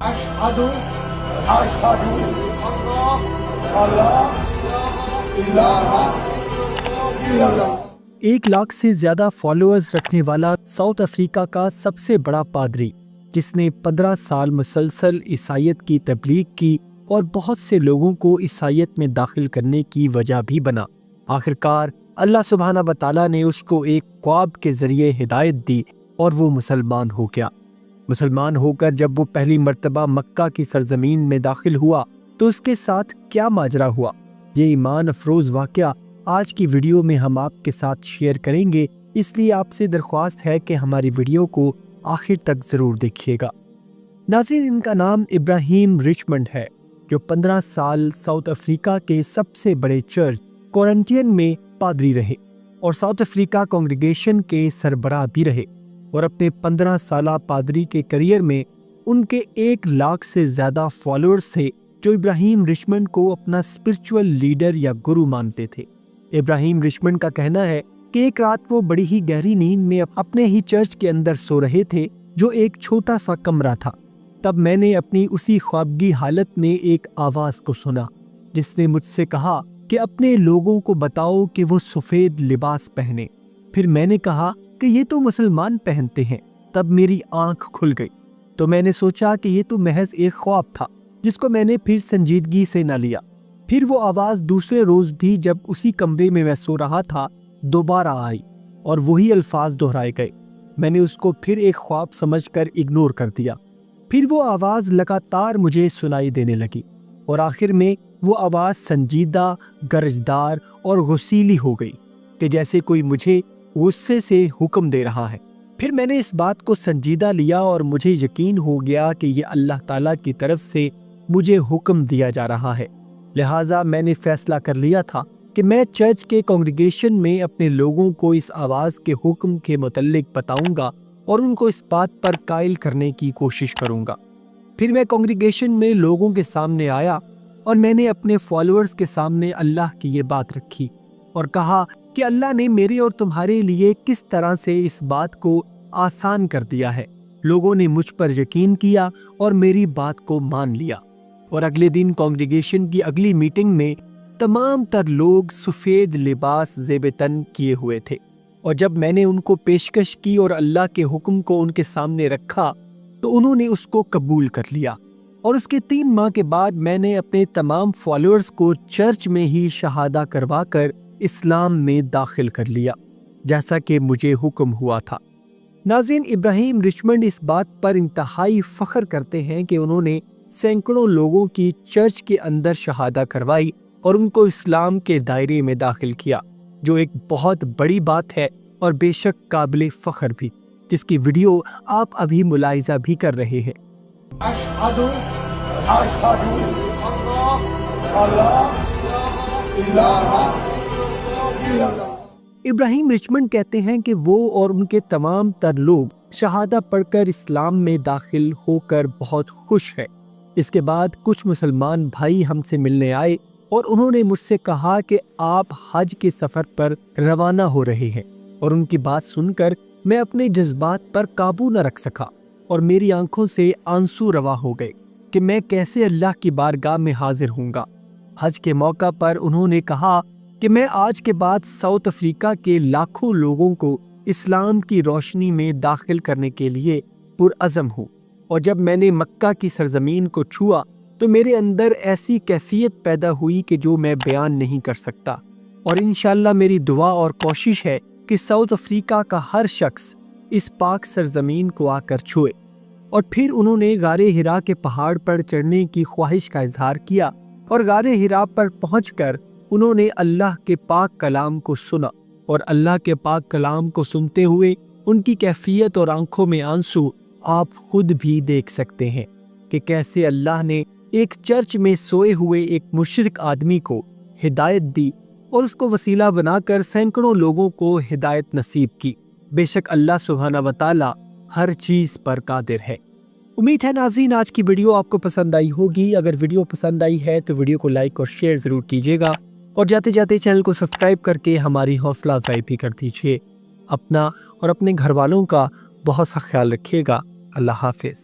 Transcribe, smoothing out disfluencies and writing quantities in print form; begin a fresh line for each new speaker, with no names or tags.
अशहदु अशहदु अल्लाह इलाहा इल्लल्लाह।
1 लाख से ज्यादा फॉलोअर्स रखने वाला साउथ अफ्रीका का सबसे बड़ा पादरी, जिसने 15 साल मुसलसल ईसाईयत की तबलीग की और बहुत से लोगों को ईसाईयत में दाखिल करने की वजह भी बना। आखिरकार अल्लाह सुब्हाना व तआला ने उसको एक ख्वाब के जरिए हिदायत दी और वो मुसलमान हो गया। मुसलमान होकर जब वो पहली मर्तबा मक्का की सरजमीन में दाखिल हुआ तो उसके साथ क्या माजरा हुआ, ये ईमान अफरोज वाक़या आज की वीडियो में हम आपके साथ शेयर करेंगे। इसलिए आपसे दरख्वास्त है कि हमारी वीडियो को आखिर तक ज़रूर देखिएगा। नाज़रीन, इनका नाम इब्राहिम रिचमंड है, जो 15 साल साउथ अफ्रीका के सबसे बड़े चर्च क्वारंटाइन में पादरी रहे और साउथ अफ्रीका कांग्रेगेशन के सरबराह भी रहे। और अपने 15 साला पादरी के करियर में उनके 1 लाख से ज़्यादा फॉलोअर्स थे, जो इब्राहिम रिचमंड को अपना स्पिरिचुअल लीडर या गुरु मानते थे। इब्राहिम रिचमंड का कहना है कि एक रात वो बड़ी ही गहरी नींद में अपने ही चर्च के अंदर सो रहे थे, जो एक छोटा सा कमरा था। तब मैंने अपनी उसी ख्वाबगी हालत में एक आवाज़ को सुना, जिसने मुझसे कहा कि अपने लोगों को बताओ कि वो सफ़ेद लिबास पहने। फिर मैंने कहा कि ये तो मुसलमान पहनते हैं। तब मेरी आंख खुल गई, तो मैंने सोचा कि ये तो महज एक ख्वाब था, जिसको मैंने फिर संजीदगी से न लिया। फिर वो आवाज़ दूसरे रोज़ भी जब उसी कमरे में मैं सो रहा था दोबारा आई और वही अल्फाज दोहराए गए। मैंने उसको फिर एक ख्वाब समझकर इग्नोर कर दिया। फिर वो आवाज़ लगातार मुझे सुनाई देने लगी और आखिर में वो आवाज़ संजीदा, गरजदार और गुस्सीली हो गई कि जैसे कोई मुझे गुस्से से हुक्म दे रहा है। फिर मैंने इस बात को संजीदा लिया और मुझे यकीन हो गया कि ये अल्लाह ताला की तरफ से मुझे हुक्म दिया जा रहा है। लिहाजा मैंने फैसला कर लिया था कि मैं चर्च के कांग्रेगेशन में अपने लोगों को इस आवाज़ के हुक्म के मुतल्लिक बताऊंगा और उनको इस बात पर कायल करने की कोशिश करूंगा। फिर मैं कांग्रेगेशन में लोगों के सामने आया और मैंने अपने फॉलोअर्स के सामने अल्लाह की ये बात रखी और कहा कि अल्लाह ने मेरे और तुम्हारे लिए किस तरह से इस बात को आसान कर दिया है। लोगों ने मुझ पर यकीन किया और मेरी बात को मान लिया। और अगले दिन कांग्रेगेशन की अगली मीटिंग में तमाम तर लोग सफ़ेद लिबास ज़ेब-ए-तन किए हुए थे और जब मैंने उनको पेशकश की और अल्लाह के हुक्म को उनके सामने रखा तो उन्होंने उसको कबूल कर लिया। और उसके 3 माह के बाद मैंने अपने तमाम फॉलोअर्स को चर्च में ही शहादा करवा कर इस्लाम में दाखिल कर लिया, जैसा कि मुझे हुक्म हुआ था। नाज़रीन, इब्राहिम रिचमंड इस बात पर इंतहाई फ़ख्र करते हैं कि उन्होंने सैकड़ों लोगों की चर्च के अंदर शहादा करवाई और उनको इस्लाम के दायरे में दाखिल किया, जो एक बहुत बड़ी बात है और बेशक काबिल फ़ख्र भी, जिसकी वीडियो आप अभी मुलाहिज़ा भी कर रहे हैं।
अशहदु अशहदु अल्लाह इलाहा इल्लल्लाह।
इब्राहिम रिचमंड कहते हैं कि वो और उनके तमाम तर लोग शहादा पढ़कर इस्लाम में दाखिल होकर बहुत खुश हैं। इसके बाद कुछ मुसलमान भाई हमसे मिलने आए और उन्होंने मुझसे कहा कि आप हज के सफ़र पर रवाना हो रहे हैं, और उनकी बात सुनकर मैं अपने जज्बात पर काबू न रख सका और मेरी आंखों से आंसू रवा हो गए कि मैं कैसे अल्लाह की बारगाह में हाजिर हूँगा। हज के मौका पर उन्होंने कहा कि मैं आज के बाद साउथ अफ्रीका के लाखों लोगों को इस्लाम की रोशनी में दाखिल करने के लिए पुरअज़म हूँ। और जब मैंने मक्का की सरजमीन को छुआ तो मेरे अंदर ऐसी कैफियत पैदा हुई कि जो मैं बयान नहीं कर सकता। और इंशाअल्लाह मेरी दुआ और कोशिश है कि साउथ अफ्रीका का हर शख्स इस पाक सरजमीन को आकर छुए। और फिर उन्होंने गारे हिरा के पहाड़ पर चढ़ने की ख्वाहिश का इजहार किया और गारे हिरा पर पहुंचकर उन्होंने अल्लाह के पाक कलाम को सुना। और अल्लाह के पाक कलाम को सुनते हुए उनकी कैफियत और आंखों में आंसू आप खुद भी देख सकते हैं कि कैसे अल्लाह ने एक चर्च में सोए हुए एक मुशरिक आदमी को हिदायत दी और उसको वसीला बनाकर सैकड़ों लोगों को हिदायत नसीब की। बेशक अल्लाह सुब्हाना व तआला हर चीज़ पर कादिर है। उम्मीद है नाज़रीन आज की वीडियो आपको पसंद आई होगी। अगर वीडियो पसंद आई है तो वीडियो को लाइक और शेयर ज़रूर कीजिएगा और जाते जाते चैनल को सब्सक्राइब करके हमारी हौसला अफजाई भी कर दीजिए। अपना और अपने घर वालों का बहुत सा ख्याल रखिएगा। अल्लाह हाफिज़।